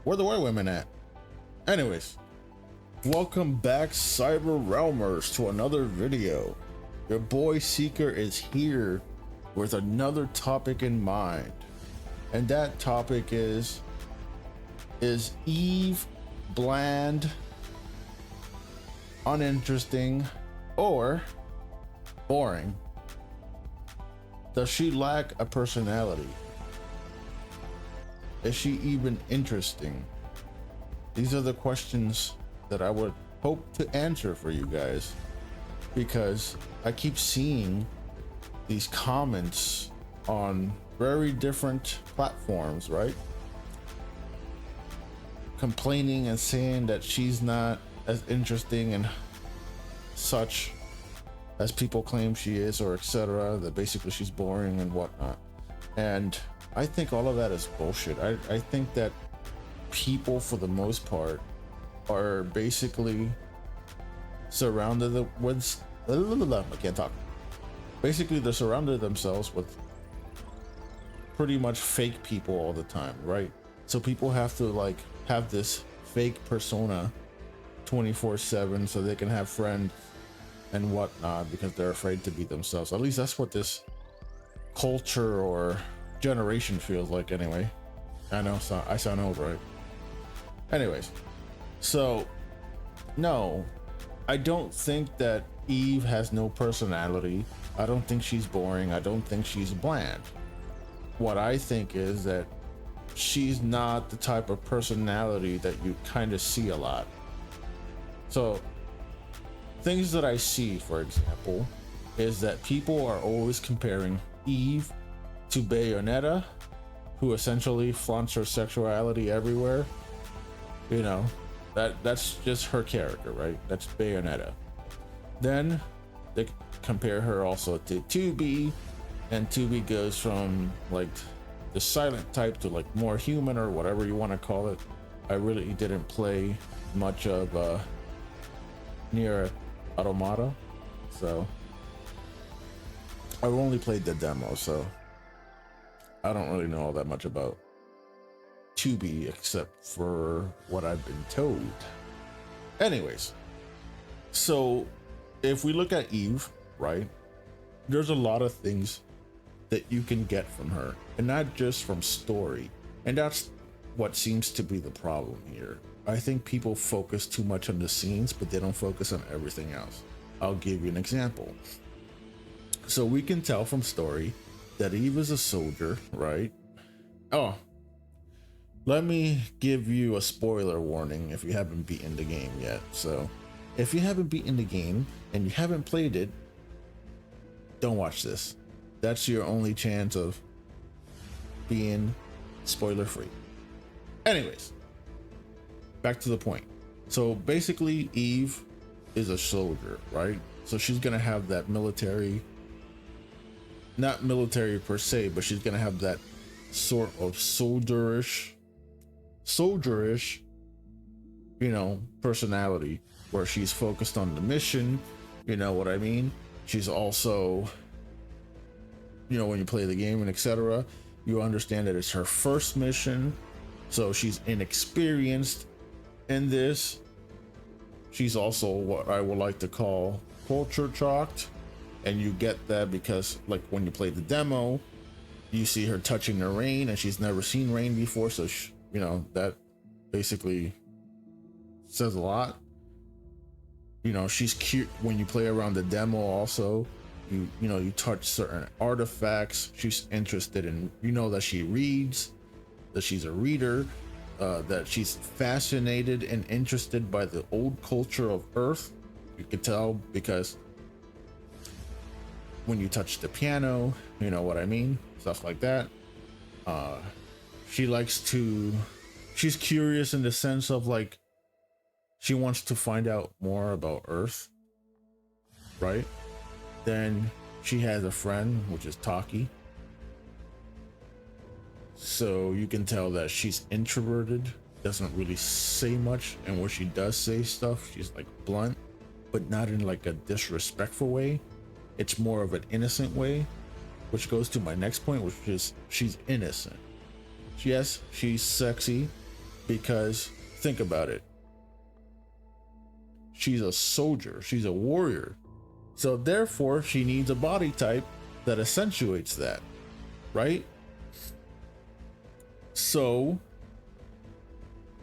Where the white women at? Anyways, welcome back, Cyber Realmers, to another video. Your boy Seeker is here with another topic in mind, and that topic is Eve bland, uninteresting, or boring? Does she lack a personality? Is she even interesting? These are the questions that I would hope to answer for you guys, because I keep seeing these comments on very different platforms, right? Complaining and saying that she's not as interesting and such as people claim she is, or etc., that basically she's boring and whatnot. And I think all of that is bullshit. I think that people, for the most part, are basically surrounded with I can't talk. Basically, they're surrounded themselves with pretty much fake people all the time, right? So people have to like have this fake persona 24/7 so they can have friends and whatnot, because they're afraid to be themselves. At least that's what this culture or generation feels like anyway. I know, so I sound old, right? Anyways, so no, I don't think that Eve has no personality. I don't think she's boring. I don't think she's bland. What I think is that she's not the type of personality that you kind of see a lot. So things that I see, for example, is that people are always comparing Eve to Bayonetta, who essentially flaunts her sexuality everywhere. You know, that's just her character, right? That's Bayonetta. Then they compare her also to 2B, and 2B goes from like the silent type to like more human, or whatever you want to call it. I really didn't play much of Nier Automata, so I've only played the demo, so I don't really know all that much about 2B except for what I've been told. Anyways, so if we look at Eve, right, there's a lot of things that you can get from her, and not just from story. And that's what seems to be the problem here. I think people focus too much on the scenes, but they don't focus on everything else. I'll give you an example. So we can tell from story that Eve is a soldier, right? Oh, let me give you a spoiler warning if you haven't beaten the game yet. So if you haven't beaten the game and you haven't played it, don't watch this. That's your only chance of being spoiler free. Anyways, back to the point. So basically, Eve is a soldier, right? So she's gonna have that military, not military per se, but she's gonna have that sort of soldierish, you know, personality, where she's focused on the mission. You know what I mean? She's also, you know, when you play the game and etc., you understand that it's her first mission, so she's inexperienced in this. She's also what I would like to call culture shocked, and you get that because, like, when you play the demo, you see her touching the rain, and she's never seen rain before, so you know, that basically says a lot. You know, she's cute when you play around the demo. Also, you know, you touch certain artifacts. She's interested in, you know, that she reads, that she's a reader, that she's fascinated and interested by the old culture of Earth. You can tell because when you touch the piano, you know what I mean, stuff like that. She's curious in the sense of like, she wants to find out more about Earth, right? Then she has a friend, which is Taki. So you can tell that she's introverted, doesn't really say much, and when she does say stuff, she's like blunt, but not in like a disrespectful way. It's more of an innocent way, which goes to my next point, which is she's innocent. Yes, she's sexy, because think about it. She's a soldier, she's a warrior. So therefore, she needs a body type that accentuates that, right? So,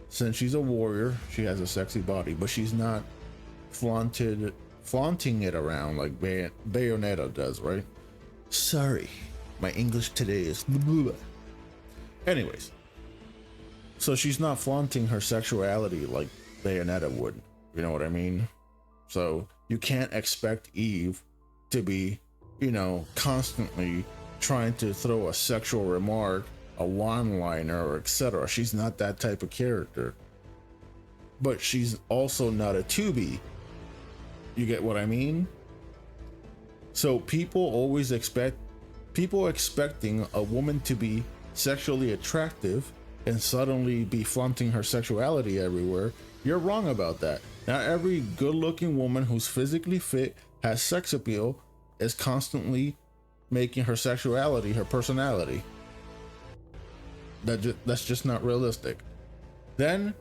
since she's a warrior, she has a sexy body, but she's not flaunting it around like Bayonetta does, right? Sorry, my English today is blah. Anyways, so she's not flaunting her sexuality like Bayonetta would, you know what I mean? So you can't expect Eve to be, you know, constantly trying to throw a sexual remark, a one-liner, or etc. She's not that type of character. But she's also not a 2B. You get what I mean? So people expecting a woman to be sexually attractive and suddenly be flaunting her sexuality everywhere. You're wrong about that. Not every good-looking woman who's physically fit, has sex appeal, is constantly making her sexuality her personality. That's just not realistic. Then,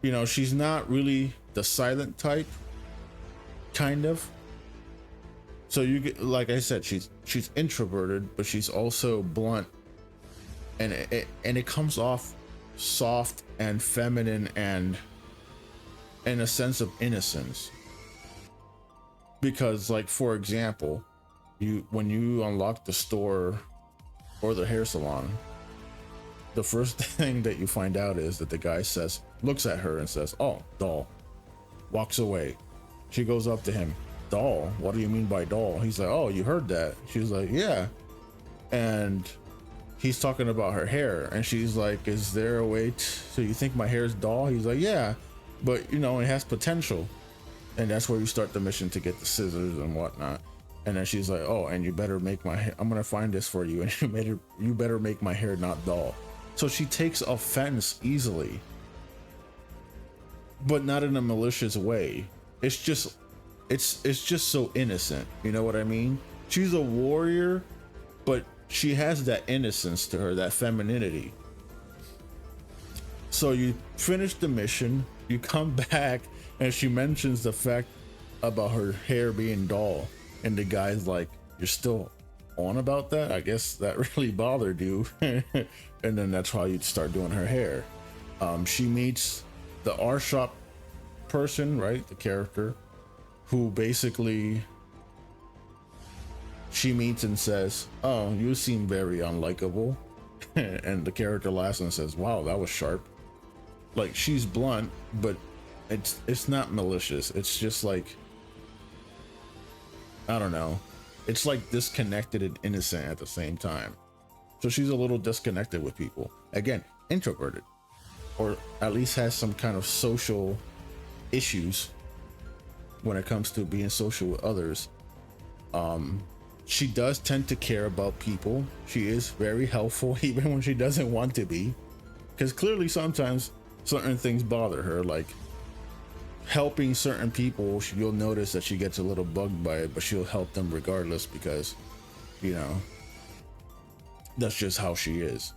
you know, she's not really the silent type, kind of. So you get, like I said, she's introverted, but she's also blunt, and it comes off soft and feminine and in a sense of innocence. Because, like, for example, when you unlock the store or the hair salon, the first thing that you find out is that the guy looks at her and says, "Oh, doll," walks away. She goes up to him, "Doll? What do you mean by doll?" He's like, "Oh, you heard that?" She's like, "Yeah." And he's talking about her hair, and she's like, "Is there a way so you think my hair is doll?" He's like, "Yeah, but you know, it has potential." And that's where you start the mission to get the scissors and whatnot. And then she's like, "Oh, and you better make my hair, I'm gonna find this for you, and you better make my hair not doll." So she takes offense easily, but not in a malicious way. It's just so innocent, you know what I mean? She's a warrior, but she has that innocence to her, that femininity. So you finish the mission, you come back, and she mentions the fact about her hair being dull, and the guy's like, "You're still on about that? I guess that really bothered you." And then that's how you'd start doing her hair. She meets the art shop person, right? The character who basically she meets and says, "Oh, you seem very unlikable." And the character laughs and says, "Wow, that was sharp." Like, she's blunt, but it's not malicious. It's just like, I don't know. It's like disconnected and innocent at the same time. So she's a little disconnected with people. Again, introverted, or at least has some kind of social issues when it comes to being social with others. She does tend to care about people. She is very helpful even when she doesn't want to be, because clearly sometimes certain things bother her, like helping certain people. You'll notice that she gets a little bugged by it, but she'll help them regardless, because, you know, that's just how she is.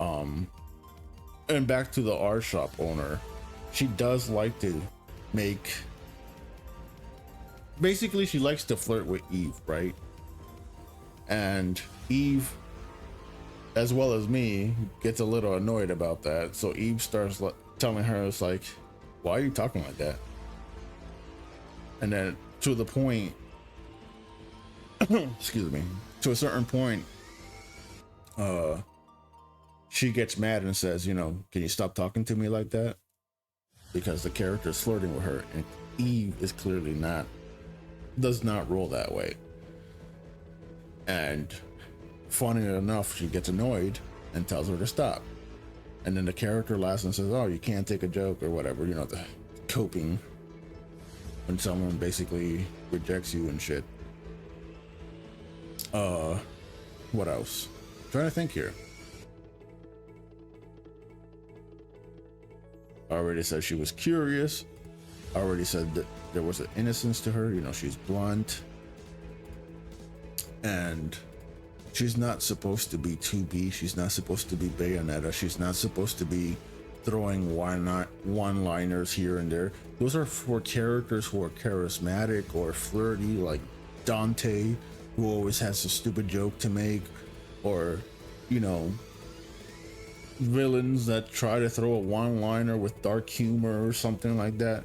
And back to the art shop owner, she does like to basically she likes to flirt with Eve, right? And Eve, as well as me, gets a little annoyed about that. So Eve starts telling her, it's like, "Why are you talking like that?" And then to the point, excuse me, to a certain point, she gets mad and says, "You know, can you stop talking to me like that?" Because the character is flirting with her, and Eve is clearly does not roll that way. And funny enough, she gets annoyed and tells her to stop. And then the character laughs and says, "Oh, you can't take a joke," or whatever, you know, the coping when someone basically rejects you and shit. What else? I'm trying to think here. I already said she was curious. I already said that there was an innocence to her. You know, she's blunt. And She's not supposed to be 2B. She's not supposed to be Bayonetta. She's not supposed to be throwing one-liners here and there. Those are for characters who are charismatic or flirty, like Dante, who always has a stupid joke to make, or, you know, villains that try to throw a one-liner with dark humor or something like that.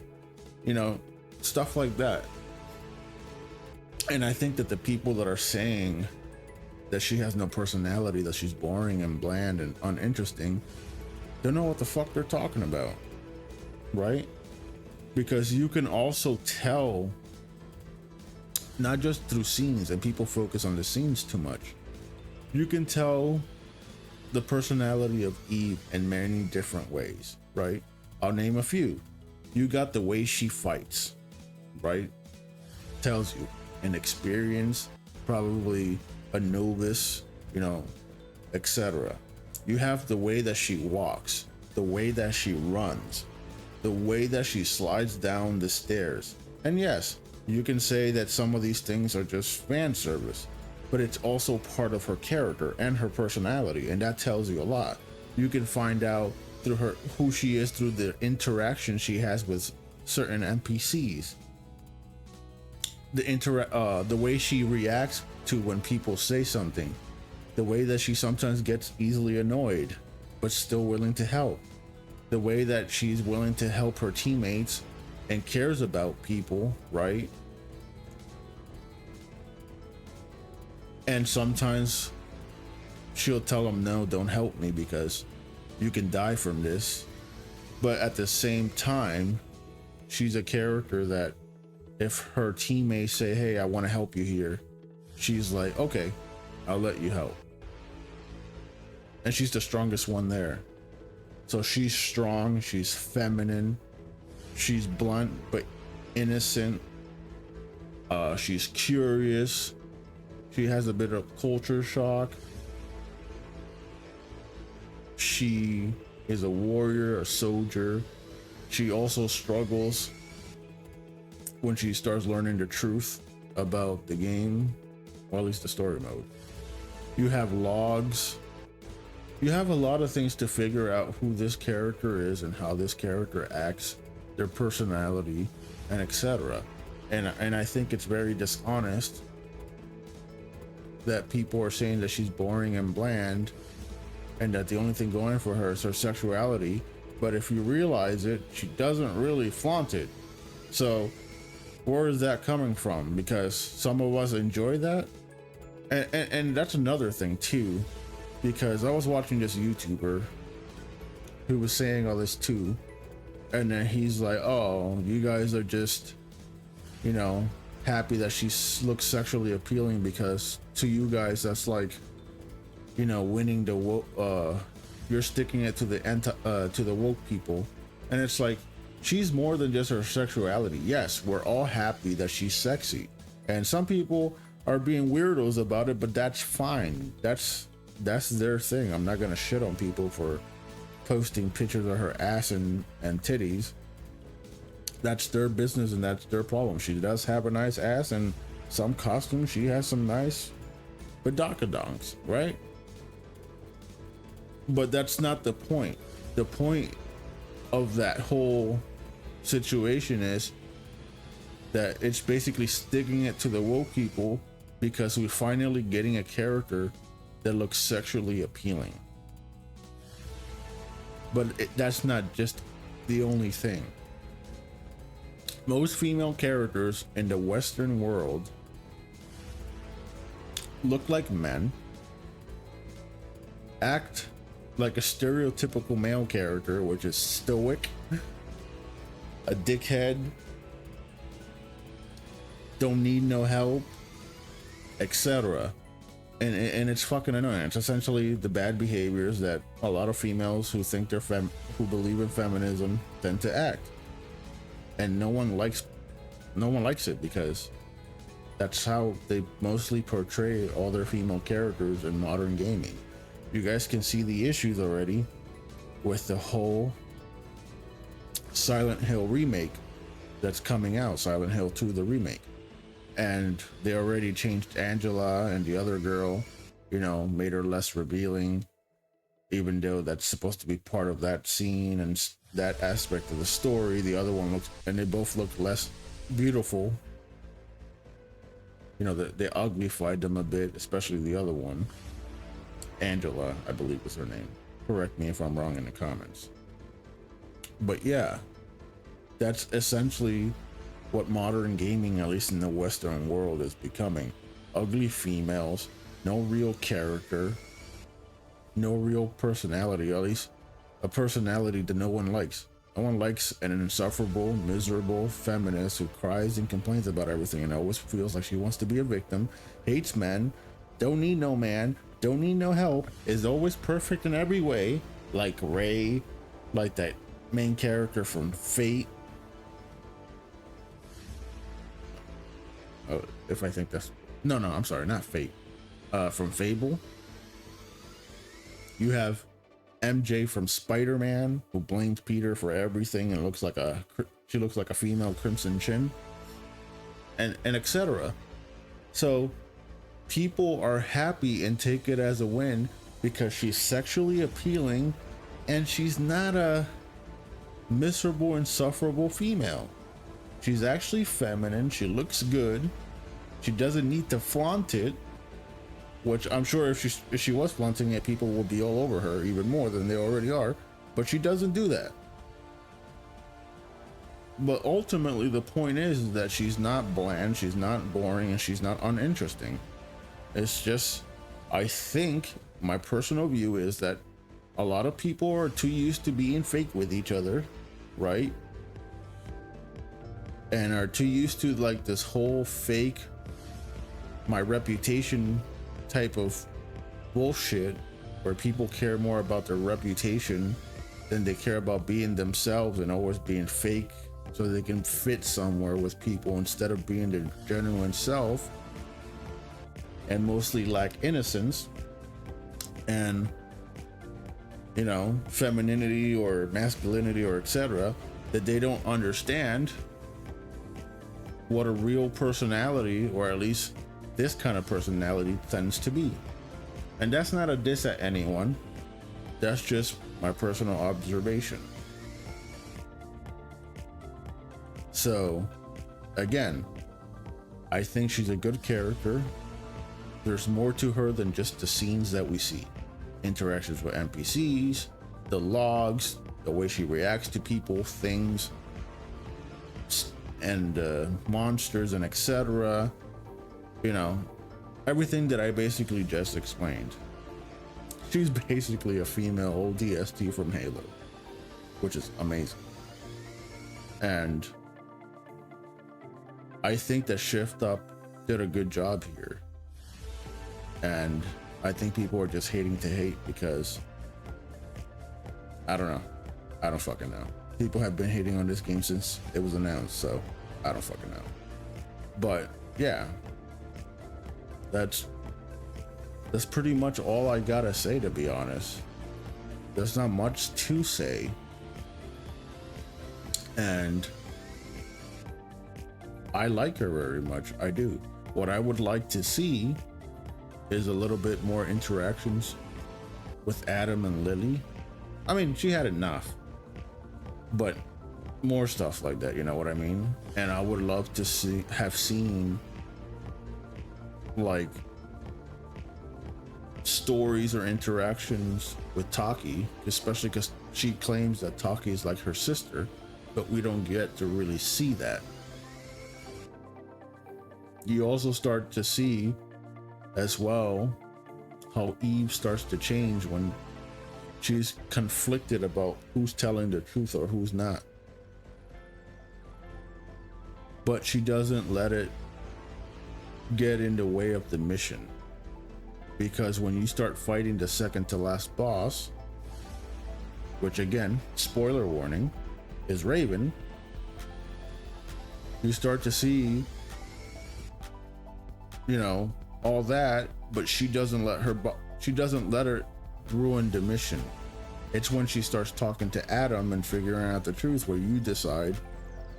You know, stuff like that. And I think that the people that are saying that she has no personality, that she's boring and bland and uninteresting, don't know what the fuck they're talking about, right? Because you can also tell, not just through scenes, and people focus on the scenes too much, you can tell the personality of Eve in many different ways, right? I'll name a few. You got the way she fights, right? Tells you inexperience, probably a novice, you know, etc. You have the way that she walks, the way that she runs, the way that she slides down the stairs. And yes, you can say that some of these things are just fan service, but it's also part of her character and her personality, and that tells you a lot. You can find out through her who she is through the interaction she has with certain NPCs. The way she reacts to when people say something, the way that she sometimes gets easily annoyed but still willing to help, the way that she's willing to help her teammates and cares about people, right? And sometimes she'll tell them, no, don't help me because you can die from this. But at the same time, she's a character that if her teammates say, hey, I want to help you here, she's like, okay, I'll let you help. And she's the strongest one there. So she's strong, she's feminine, she's blunt but innocent, she's curious, she has a bit of culture shock, she is a warrior, a soldier. She also struggles when she starts learning the truth about the game, or at least the story mode. You have logs. You have a lot of things to figure out who this character is and how this character acts, their personality, and etc. And I think it's very dishonest that people are saying that she's boring and bland and that the only thing going for her is her sexuality. But if you realize it, she doesn't really flaunt it. So where is that coming from? Because some of us enjoy that. And that's another thing too, because I was watching this YouTuber who was saying all this too. And then he's like, oh, you guys are just, you know, happy that she looks sexually appealing because to you guys, that's like, you know, winning the, you're sticking it to the woke people. And it's like, she's more than just her sexuality. Yes, we're all happy that she's sexy. And some people are being weirdos about it, but that's fine. That's their thing. I'm not gonna shit on people for posting pictures of her ass and titties. That's their business and that's their problem. She does have a nice ass and some costumes. She has some nice badakadonks, right? But that's not the point. The point of that whole situation is that it's basically sticking it to the woke people because we're finally getting a character that looks sexually appealing. But that's not just the only thing. Most female characters in the Western world look like men, act like a stereotypical male character, which is stoic, a dickhead, don't need no help, etc. And it's fucking annoying. It's essentially the bad behaviors that a lot of females who think they're who believe in feminism tend to act. And no one likes it because that's how they mostly portray all their female characters in modern gaming. You guys can see the issues already with the whole Silent Hill remake that's coming out, Silent Hill 2 the remake. And they already changed Angela and the other girl, made her less revealing, even though that's supposed to be part of that scene and that aspect of the story. The other one looks, and they both look less beautiful. They uglified them a bit, especially the other one. Angela, I believe is her name. Correct me if I'm wrong in the comments. But yeah, that's essentially what modern gaming, at least in the Western world, is becoming. Ugly females, no real character, no real personality, at least a personality that no one likes. No one likes an insufferable, miserable feminist who cries and complains about everything and always feels like she wants to be a victim, hates men, don't need no man, don't need no help, is always perfect in every way, like Ray, like that main character from Fate. If I think that's no, I'm sorry, not Fate. From Fable. You have MJ from Spider-Man, who blames Peter for everything and she looks like a female Crimson Chin, and etc. So people are happy and take it as a win because she's sexually appealing and she's not a miserable, insufferable female. She's actually feminine. She looks good. She doesn't need to flaunt it, which I'm sure if she was flaunting it, people will be all over her even more than they already are. But she doesn't do that. But ultimately, the point is that she's not bland, she's not boring, and she's not uninteresting. It's just, I think my personal view is that a lot of people are too used to being fake with each other, right? And are too used to like this whole fake, my reputation type of bullshit, where people care more about their reputation than they care about being themselves and always being fake so they can fit somewhere with people instead of being their genuine self, and mostly lack innocence and femininity or masculinity or etc., that they don't understand what a real personality, or at least this kind of personality, tends to be. And that's not a diss at anyone, that's just my personal observation. So again, I think she's a good character. There's more to her than just the scenes that we see. Interactions with NPCs, the logs, the way she reacts to people, things, and monsters, and etc. Everything that I basically just explained. She's basically a female ODST from Halo, which is amazing. And I think that Shift Up did a good job here. And I think people are just hating to hate because I don't know. I don't fucking know. People have been hating on this game since it was announced, so I don't fucking know. But yeah, that's pretty much all I gotta say, to be honest. There's not much to say. And I like her very much. I do. What I would like to see is a little bit more interactions with Adam and Lily. I mean, she had enough, but more stuff like that, you know what I mean? And I would love to have seen like stories or interactions with Taki, especially because she claims that Taki is like her sister, but we don't get to really see that. You also start to see as well how Eve starts to change when she's conflicted about who's telling the truth or who's not. But she doesn't let it get in the way of the mission. Because when you start fighting the second to last boss, which again, spoiler warning, is Raven, you start to see, all that, but she doesn't let her ruin the mission. It's when she starts talking to Adam and figuring out the truth where you decide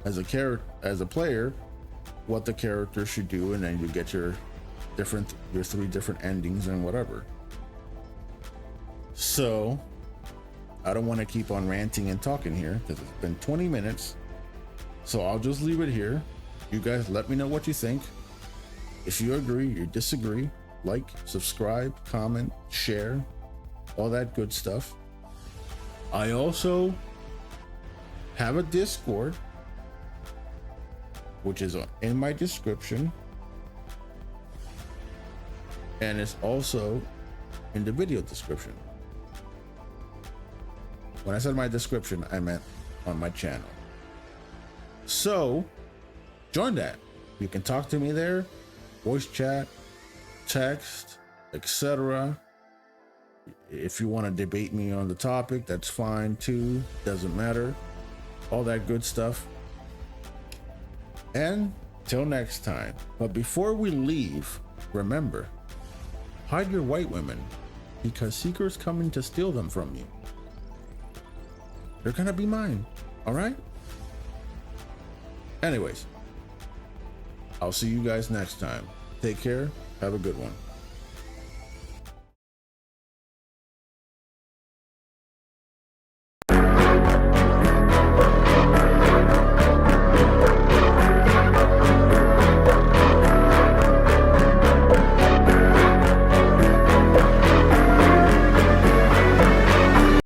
as a player what the character should do, and then you get your your three different endings and whatever. So I don't want to keep on ranting and talking here because it's been 20 minutes. So I'll just leave it here. You guys let me know what you think. If you agree, you disagree, like, subscribe, comment, share, all that good stuff. I also have a Discord, which is in my description, and it's also in the video description. When I said my description, I meant on my channel. So join that. You can talk to me there, voice chat, text, etc. If you want to debate me on the topic, that's fine too. Doesn't matter. All that good stuff. And till next time. But before we leave, remember, hide your white women because seekers coming to steal them from you. They're gonna be mine. All right? Anyways, I'll see you guys next time. Take care. Have a good one.